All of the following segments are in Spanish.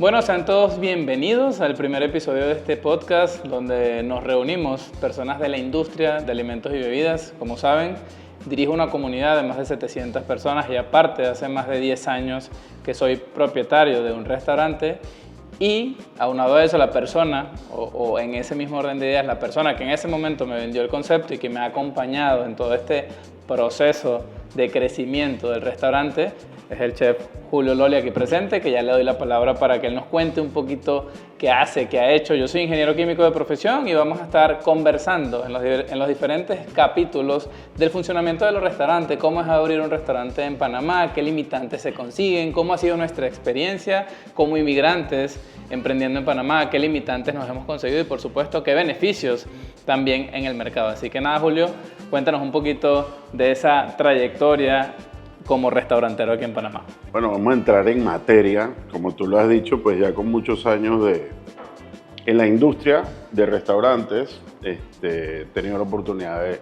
Bueno, sean todos bienvenidos al primer episodio de este podcast donde nos reunimos personas de la industria de alimentos y bebidas. Como saben, dirijo una comunidad de más de 700 personas y aparte hace más de 10 años que soy propietario de un restaurante y aunado a eso la persona, o en ese mismo orden de ideas, la persona que en ese momento me vendió el concepto y que me ha acompañado en todo este proceso de crecimiento del restaurante es el chef Julio Loli aquí presente, que ya le doy la palabra para que él nos cuente un poquito qué hace, qué ha hecho. Yo soy ingeniero químico de profesión y vamos a estar conversando en los diferentes capítulos del funcionamiento de los restaurantes, cómo es abrir un restaurante en Panamá, qué limitantes se consiguen, cómo ha sido nuestra experiencia como inmigrantes emprendiendo en Panamá, qué limitantes nos hemos conseguido y por supuesto qué beneficios también en el mercado. Así que nada, Julio, cuéntanos un poquito de esa trayectoria como restaurantero aquí en Panamá. Bueno, vamos a entrar en materia. Como tú lo has dicho, pues ya con muchos años en la industria de restaurantes, he tenido la oportunidad de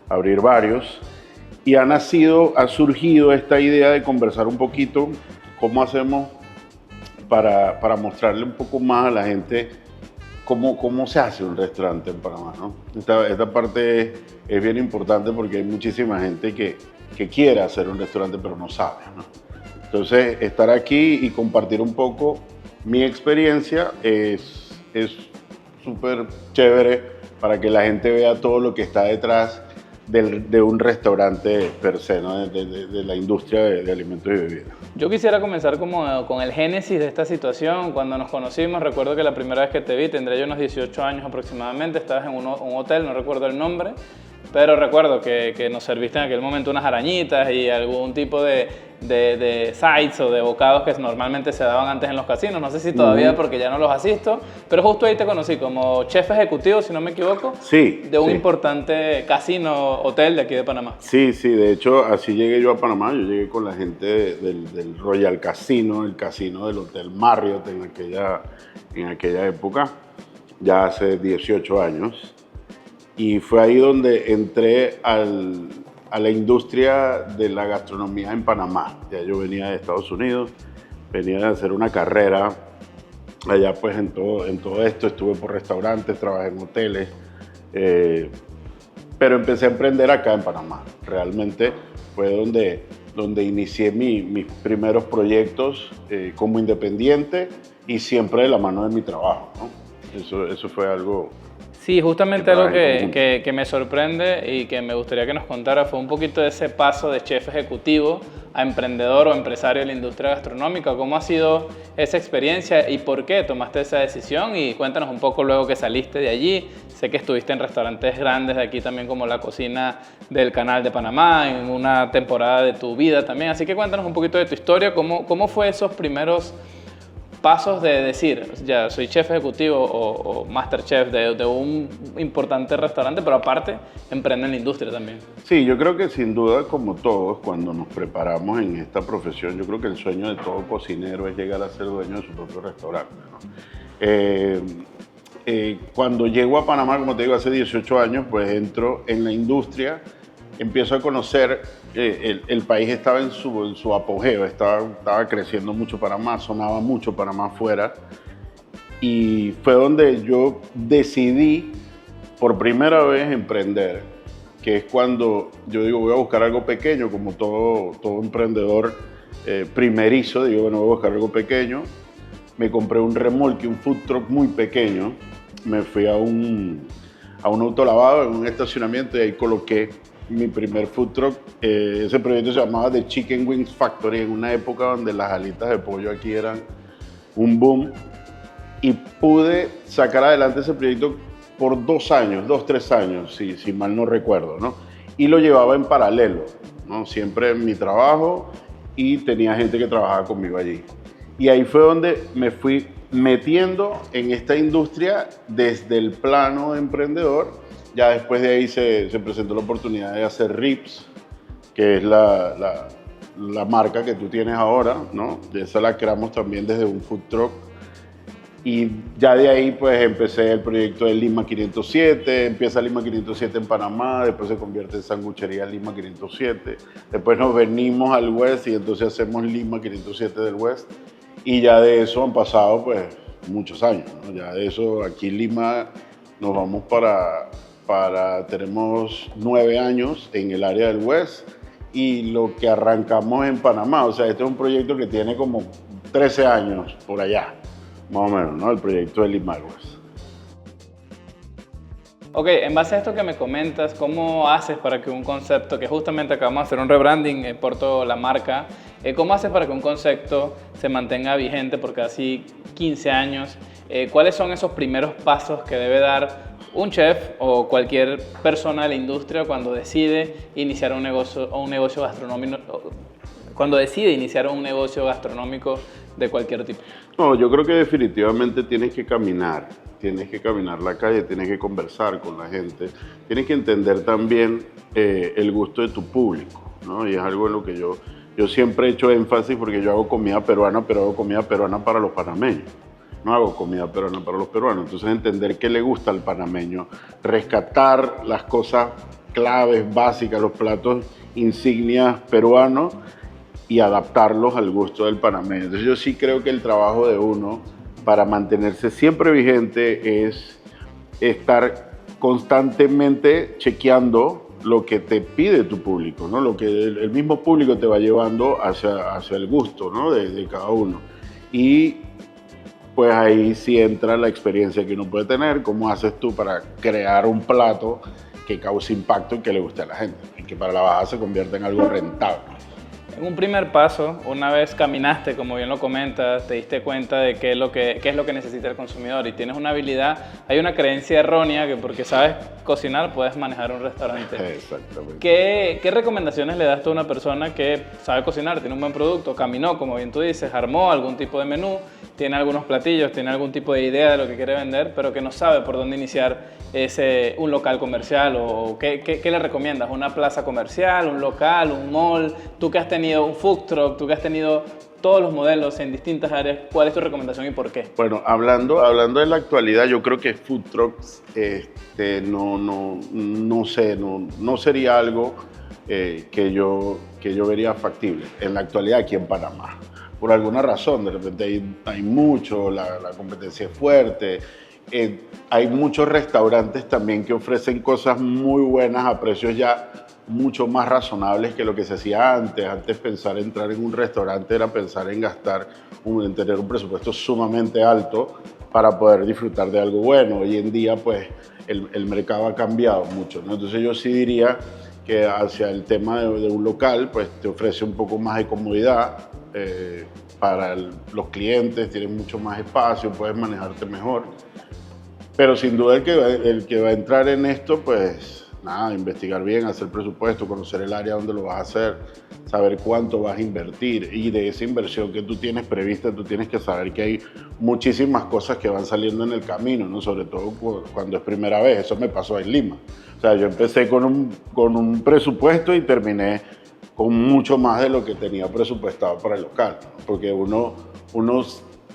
abrir varios y ha surgido esta idea de conversar un poquito cómo hacemos para mostrarle un poco más a la gente cómo se hace un restaurante en Panamá, ¿no? Esta parte es bien importante porque hay muchísima gente que quiere hacer un restaurante pero no sabe, ¿no? Entonces, estar aquí y compartir un poco mi experiencia es súper chévere para que la gente vea todo lo que está detrás de un restaurante per se, ¿no? de la industria de alimentos y bebidas. Yo quisiera comenzar con el génesis de esta situación. Cuando nos conocimos, recuerdo que la primera vez que te vi, tendría yo unos 18 años aproximadamente, estabas en un hotel, no recuerdo el nombre, pero recuerdo que nos serviste en aquel momento unas arañitas y algún tipo de sides o de bocados que normalmente se daban antes en los casinos. No sé si todavía porque ya no los asisto, pero justo ahí te conocí como chef ejecutivo, si no me equivoco, sí, de un importante casino, hotel de aquí de Panamá. Sí, de hecho así llegué yo a Panamá. Yo llegué con la gente del Royal Casino, el casino del Hotel Marriott en aquella época, ya hace 18 años. Y fue ahí donde entré a la industria de la gastronomía en Panamá. Ya yo venía de Estados Unidos, venía de hacer una carrera allá pues en todo esto. Estuve por restaurantes, trabajé en hoteles, pero empecé a emprender acá en Panamá. Realmente fue donde inicié mis primeros proyectos como independiente y siempre de la mano de mi trabajo, ¿no? Eso fue algo... Sí, justamente algo que me sorprende y que me gustaría que nos contara fue un poquito de ese paso de chef ejecutivo a emprendedor o empresario de la industria gastronómica. ¿Cómo ha sido esa experiencia y por qué tomaste esa decisión? Y cuéntanos un poco luego que saliste de allí. Sé que estuviste en restaurantes grandes de aquí también como La Cocina del Canal de Panamá, en una temporada de tu vida también. Así que cuéntanos un poquito de tu historia, cómo fue esos primeros pasos de decir, ya soy chef ejecutivo o master chef de un importante restaurante, pero aparte emprende en la industria también. Sí, yo creo que sin duda, como todos, cuando nos preparamos en esta profesión, yo creo que el sueño de todo cocinero es llegar a ser dueño de su propio restaurante, ¿no? Cuando llego a Panamá, como te digo, hace 18 años, pues entro en la industria, empiezo a conocer, el país estaba en su apogeo, estaba creciendo mucho Panamá, sonaba mucho Panamá afuera, y fue donde yo decidí por primera vez emprender, que es cuando yo digo voy a buscar algo pequeño, como todo emprendedor primerizo, digo bueno, voy a buscar algo pequeño. Me compré un remolque, un food truck muy pequeño, me fui a un autolavado en un estacionamiento y ahí coloqué mi primer food truck. Ese proyecto se llamaba The Chicken Wings Factory, en una época donde las alitas de pollo aquí eran un boom, y pude sacar adelante ese proyecto por 2 años, 3 años, si mal no recuerdo, ¿no? Y lo llevaba en paralelo, ¿no? Siempre en mi trabajo, y tenía gente que trabajaba conmigo allí. Y ahí fue donde me fui metiendo en esta industria desde el plano emprendedor. Ya después de ahí se presentó la oportunidad de hacer Rips, que es la marca que tú tienes ahora, ¿no? Esa la creamos también desde un food truck. Y ya de ahí pues empecé el proyecto de Lima 507, empieza Lima 507 en Panamá, después se convierte en Sanguchería Lima 507, después nos venimos al West y entonces hacemos Lima 507 del West. Y ya de eso han pasado pues muchos años, ¿no? Ya de eso aquí en Lima nos vamos tenemos 9 años en el área del West y lo que arrancamos en Panamá, o sea, este es un proyecto que tiene como 13 años por allá, más o menos, ¿no? El proyecto de Lima West. Ok, en base a esto que me comentas, ¿cómo haces para que un concepto, que justamente acabamos de hacer un rebranding por toda la marca, ¿cómo haces para que un concepto se mantenga vigente por casi 15 años? ¿Cuáles son esos primeros pasos que debe dar un chef o cualquier persona de la industria cuando decide iniciar un negocio gastronómico, cuando decide iniciar un negocio gastronómico de cualquier tipo? No, yo creo que definitivamente tienes que caminar la calle, tienes que conversar con la gente, tienes que entender también el gusto de tu público, ¿no? Y es algo en lo que yo siempre he hecho énfasis porque yo hago comida peruana, pero hago comida peruana para los panameños. No hago comida peruana para los peruanos. Entonces, entender qué le gusta al panameño, rescatar las cosas claves, básicas, los platos insignias peruanos y adaptarlos al gusto del panameño. Entonces, yo sí creo que el trabajo de uno para mantenerse siempre vigente es estar constantemente chequeando lo que te pide tu público, ¿no? Lo que el mismo público te va llevando hacia el gusto, ¿no? de cada uno. Y pues ahí sí entra la experiencia que uno puede tener, cómo haces tú para crear un plato que cause impacto y que le guste a la gente, y que para la baja se convierta en algo rentable. En un primer paso, una vez caminaste, como bien lo comentas, te diste cuenta de qué es lo que necesita el consumidor y tienes una habilidad, hay una creencia errónea que porque sabes cocinar puedes manejar un restaurante. Exactamente. ¿Qué recomendaciones le das tú a una persona que sabe cocinar, tiene un buen producto, caminó, como bien tú dices, armó algún tipo de menú, tiene algunos platillos, tiene algún tipo de idea de lo que quiere vender, pero que no sabe por dónde iniciar un local comercial? ¿O qué le recomiendas? ¿Una plaza comercial, un local, un mall? Tú que has tenido un food truck, tú que has tenido todos los modelos en distintas áreas, ¿cuál es tu recomendación y por qué? Bueno, hablando de la actualidad, yo creo que food trucks no sé, no sería algo que yo vería factible en la actualidad aquí en Panamá. Por alguna razón, de repente hay mucho, la competencia es fuerte. Hay muchos restaurantes también que ofrecen cosas muy buenas a precios ya mucho más razonables que lo que se hacía antes. Antes pensar en entrar en un restaurante era pensar en en tener un presupuesto sumamente alto para poder disfrutar de algo bueno. Hoy en día pues el mercado ha cambiado mucho, ¿no? Entonces yo sí diría que hacia el tema de un local pues te ofrece un poco más de comodidad para los clientes, tienes mucho más espacio, puedes manejarte mejor. Pero sin duda el que va a entrar en esto, pues nada, investigar bien, hacer presupuesto, conocer el área donde lo vas a hacer, saber cuánto vas a invertir y de esa inversión que tú tienes prevista, tú tienes que saber que hay muchísimas cosas que van saliendo en el camino, ¿no? Sobre todo cuando es primera vez. Eso me pasó en Lima. O sea, yo empecé con un presupuesto y terminé con mucho más de lo que tenía presupuestado para el local, ¿no? Porque uno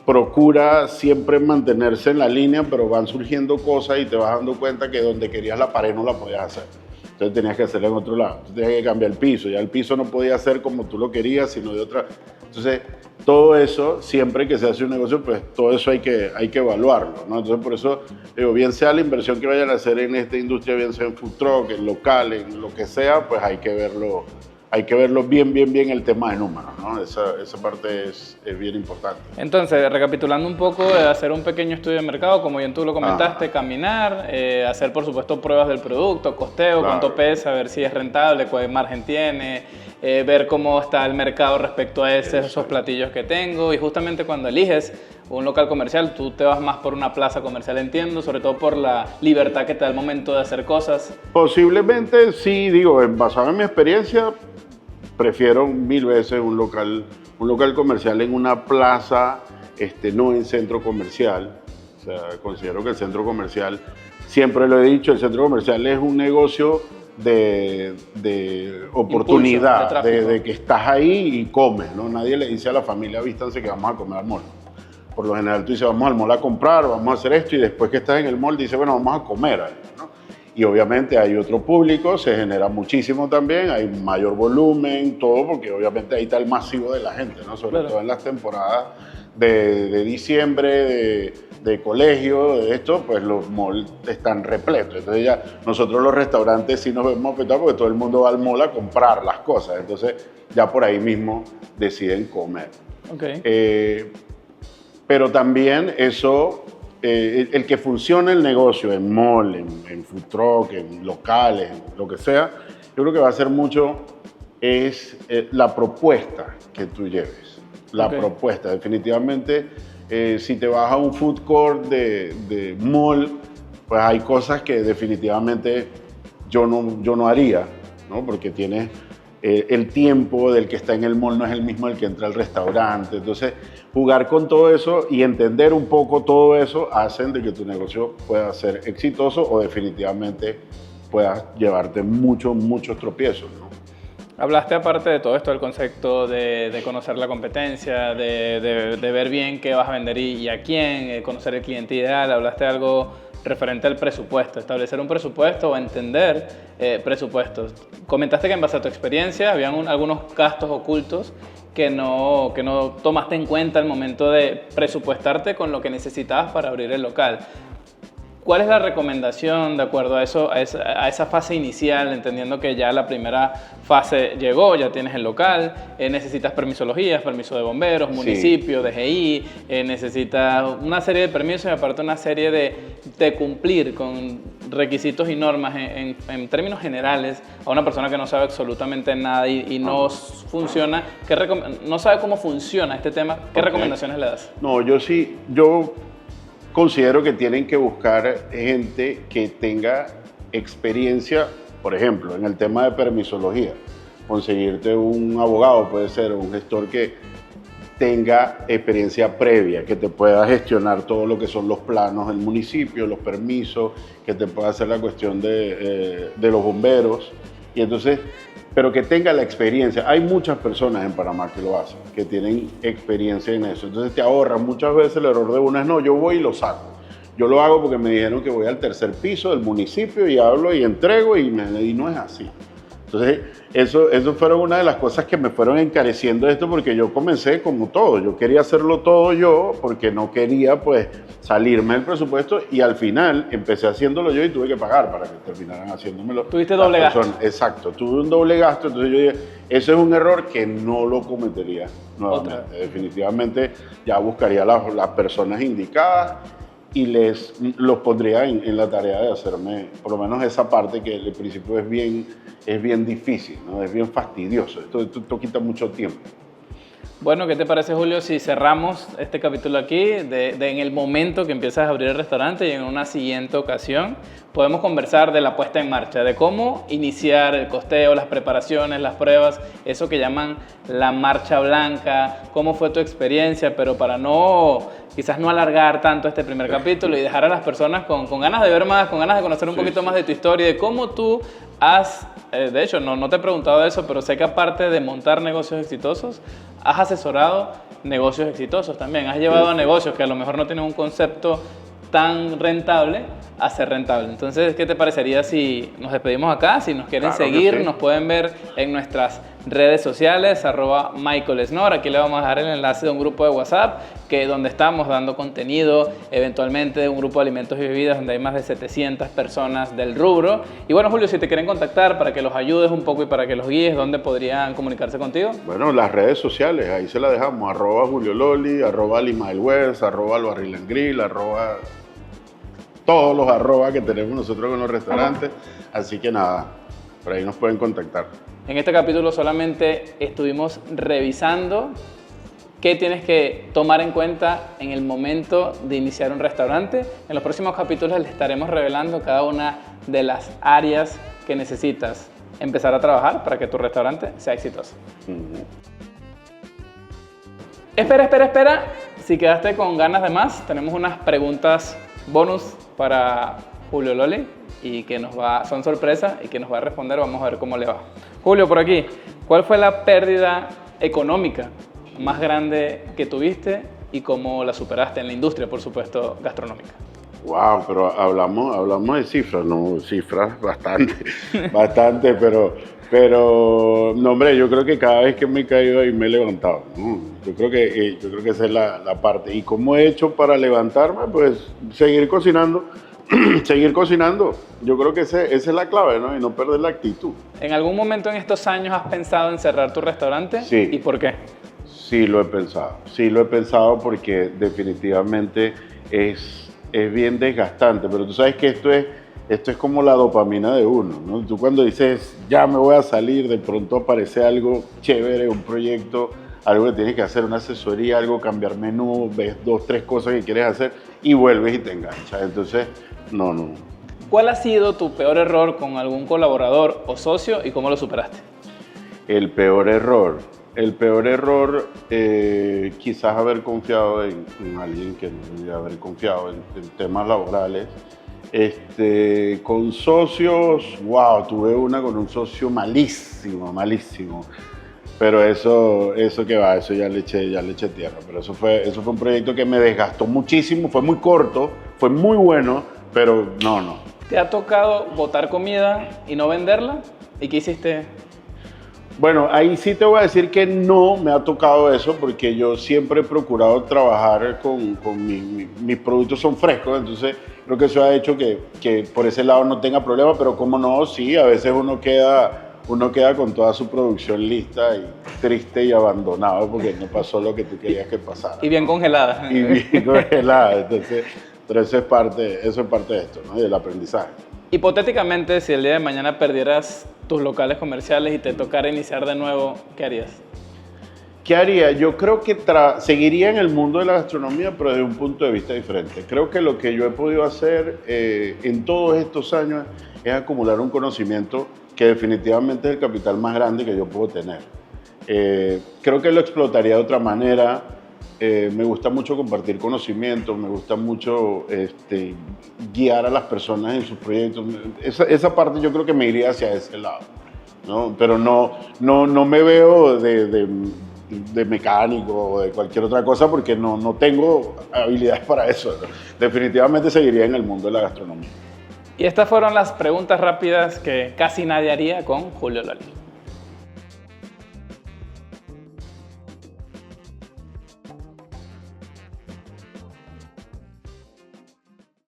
procura siempre mantenerse en la línea, pero van surgiendo cosas y te vas dando cuenta que donde querías la pared no la podías hacer. Entonces tenías que hacerla en otro lado. Entonces tenías que cambiar el piso. Ya el piso no podía ser como tú lo querías, sino de otra. Entonces todo eso, siempre que se hace un negocio, pues todo eso hay que evaluarlo, ¿no? Entonces por eso digo, bien sea la inversión que vayan a hacer en esta industria, bien sea en food truck, en local, en lo que sea, pues hay que verlo bien el tema de números, ¿no? Esa parte es bien importante. Entonces, recapitulando un poco, hacer un pequeño estudio de mercado, como bien tú lo comentaste, caminar, hacer por supuesto pruebas del producto, costeo, claro, cuánto pesa, ver si es rentable, cuál margen tiene, ver cómo está el mercado respecto a esos platillos que tengo, y justamente cuando eliges un local comercial, tú te vas más por una plaza comercial, entiendo, sobre todo por la libertad que te da el momento de hacer cosas. Posiblemente sí, digo, basado en mi experiencia, prefiero 1000 veces un local comercial en una plaza, no en centro comercial. O sea, considero que el centro comercial, siempre lo he dicho, el centro comercial es un negocio de oportunidad, impulso, de que estás ahí y comes, ¿no? Nadie le dice a la familia, vístanse que vamos a comer al mall. Por lo general tú dices, vamos al mall a comprar, vamos a hacer esto, y después que estás en el mall dices, bueno, vamos a comer ahí, ¿no? Y obviamente hay otro público, se genera muchísimo también, hay un mayor volumen, todo, porque obviamente ahí está el masivo de la gente, ¿no? Sobre todo en las temporadas de diciembre, de colegio, de esto, pues los malls están repletos. Entonces ya nosotros los restaurantes sí nos vemos afectados porque todo el mundo va al mall a comprar las cosas. Entonces ya por ahí mismo deciden comer. Okay. Pero también eso, el que funcione el negocio en mall, en food truck, en locales, en lo que sea, yo creo que va a ser mucho es la propuesta que tú lleves. La propuesta, definitivamente. Si te vas a un food court de mall, pues hay cosas que definitivamente yo no haría, ¿no? Porque tienes el tiempo del que está en el mall no es el mismo del que entra al restaurante. Entonces, jugar con todo eso y entender un poco todo eso hacen de que tu negocio pueda ser exitoso o definitivamente puedas llevarte muchos tropiezos, ¿no? Hablaste aparte de todo esto, del concepto de conocer la competencia, de ver bien qué vas a vender y a quién, conocer el cliente ideal. Hablaste de algo referente al presupuesto, establecer un presupuesto o entender presupuestos. Comentaste que en base a tu experiencia habían algunos gastos ocultos que no tomaste en cuenta al momento de presupuestarte con lo que necesitabas para abrir el local. ¿Cuál es la recomendación de acuerdo a eso, a esa fase inicial, entendiendo que ya la primera fase llegó, ya tienes el local, necesitas permisologías, permiso de bomberos, municipio, DGI, necesitas una serie de permisos y aparte una serie de cumplir con requisitos y normas en términos generales a una persona que no sabe absolutamente nada y no funciona, no sabe cómo funciona este tema? ¿Qué recomendaciones le das? No, yo considero que tienen que buscar gente que tenga experiencia, por ejemplo, en el tema de permisología. Conseguirte un abogado, puede ser un gestor que tenga experiencia previa, que te pueda gestionar todo lo que son los planos del municipio, los permisos, que te pueda hacer la cuestión de los bomberos. Y entonces, pero que tenga la experiencia. Hay muchas personas en Panamá que lo hacen, que tienen experiencia en eso. Entonces te ahorras muchas veces el error de una es, no, yo voy y lo saco. Yo lo hago porque me dijeron que voy al tercer piso del municipio y hablo y entrego y no es así. Entonces, eso fueron una de las cosas que me fueron encareciendo esto porque yo comencé como todo. Yo quería hacerlo todo yo porque no quería, pues, salirme del presupuesto y al final empecé haciéndolo yo y tuve que pagar para que terminaran haciéndomelo. ¿Tuviste doble gasto? Exacto, tuve un doble gasto. Entonces yo dije, ese es un error que no lo cometería nuevamente. Definitivamente ya buscaría las personas indicadas y los pondría en la tarea de hacerme, por lo menos esa parte que al principio es bien difícil, ¿no? Es bien fastidioso, esto quita mucho tiempo. Bueno, ¿qué te parece, Julio, si cerramos este capítulo aquí, en el momento que empiezas a abrir el restaurante y en una siguiente ocasión podemos conversar de la puesta en marcha, de cómo iniciar el costeo, las preparaciones, las pruebas, eso que llaman la marcha blanca, cómo fue tu experiencia, pero para quizás no alargar tanto este primer capítulo y dejar a las personas con ganas de ver más, con ganas de conocer un poquito más de tu historia y de cómo tú has, de hecho, no te he preguntado eso, pero sé que aparte de montar negocios exitosos, has asesorado negocios exitosos también. Has llevado a negocios que a lo mejor no tienen un concepto tan rentable a ser rentable. Entonces, ¿qué te parecería si nos despedimos acá? Si nos quieren seguir, nos pueden ver en nuestras redes sociales, @MichaelSnor. Aquí le vamos a dejar el enlace de un grupo de WhatsApp donde estamos dando contenido, eventualmente de un grupo de alimentos y bebidas donde hay más de 700 personas del rubro. Y bueno, Julio, si te quieren contactar para que los ayudes un poco y para que los guíes, ¿dónde podrían comunicarse contigo? Bueno, las redes sociales, ahí se las dejamos, @JulioLoli, @LimaelWest, @Albarrilangril, todos los arrobas que tenemos nosotros con los restaurantes. Así que nada, por ahí nos pueden contactar. En este capítulo solamente estuvimos revisando qué tienes que tomar en cuenta en el momento de iniciar un restaurante. En los próximos capítulos les estaremos revelando cada una de las áreas que necesitas empezar a trabajar para que tu restaurante sea exitoso. Espera. Si quedaste con ganas de más, tenemos unas preguntas bonus para Julio Loli y son sorpresa y que nos va a responder. Vamos a ver cómo le va. Julio, por aquí, ¿cuál fue la pérdida económica más grande que tuviste y cómo la superaste en la industria, por supuesto, gastronómica? Wow, pero hablamos de cifras, ¿no? Cifras bastante, pero no, hombre, yo creo que cada vez que me he caído y me he levantado, ¿no? Yo creo que esa es la parte. ¿Y cómo he hecho para levantarme? Pues seguir cocinando, seguir cocinando. Yo creo que esa es la clave, ¿no? Y no perder la actitud. ¿En algún momento en estos años has pensado en cerrar tu restaurante? Sí. ¿Y por qué? Sí lo he pensado. Sí lo he pensado porque definitivamente es bien desgastante. Pero tú sabes que esto es como la dopamina de uno, ¿no? Tú cuando dices, ya me voy a salir, de pronto aparece algo chévere, un proyecto, algo que tienes que hacer, una asesoría, algo, cambiar menú, ves 2, 3 cosas que quieres hacer y vuelves y te enganchas. Entonces, no. ¿Cuál ha sido tu peor error con algún colaborador o socio y cómo lo superaste? El peor error, quizás haber confiado en alguien que no debería haber confiado en temas laborales. Con socios, wow, tuve una con un socio malísimo. Pero eso que va, eso ya le eché tierra. Pero eso fue un proyecto que me desgastó muchísimo, fue muy corto, fue muy bueno, pero no. ¿Te ha tocado botar comida y no venderla? ¿Y qué hiciste? Bueno, ahí sí te voy a decir que no me ha tocado eso porque yo siempre he procurado trabajar con mis productos son frescos, entonces creo que eso ha hecho que por ese lado no tenga problema, pero como no, sí, a veces uno queda con toda su producción lista y triste y abandonado porque no pasó lo que tú querías que pasara. Y bien congelada. Y bien congelada, entonces, pero eso es parte de esto, ¿no? Del aprendizaje. Hipotéticamente, si el día de mañana perdieras tus locales comerciales y te tocara iniciar de nuevo, ¿qué harías? ¿Qué haría? Yo creo que seguiría en el mundo de la gastronomía, pero desde un punto de vista diferente. Creo que lo que yo he podido hacer en todos estos años es acumular un conocimiento que definitivamente es el capital más grande que yo puedo tener. Creo que lo explotaría de otra manera. Me gusta mucho compartir conocimientos, me gusta mucho guiar a las personas en sus proyectos. Esa parte yo creo que me iría hacia ese lado, ¿no? Pero no me veo de mecánico o de cualquier otra cosa porque no tengo habilidades para eso, ¿no? Definitivamente seguiría en el mundo de la gastronomía. Y estas fueron las preguntas rápidas que casi nadie haría con Julio Loli.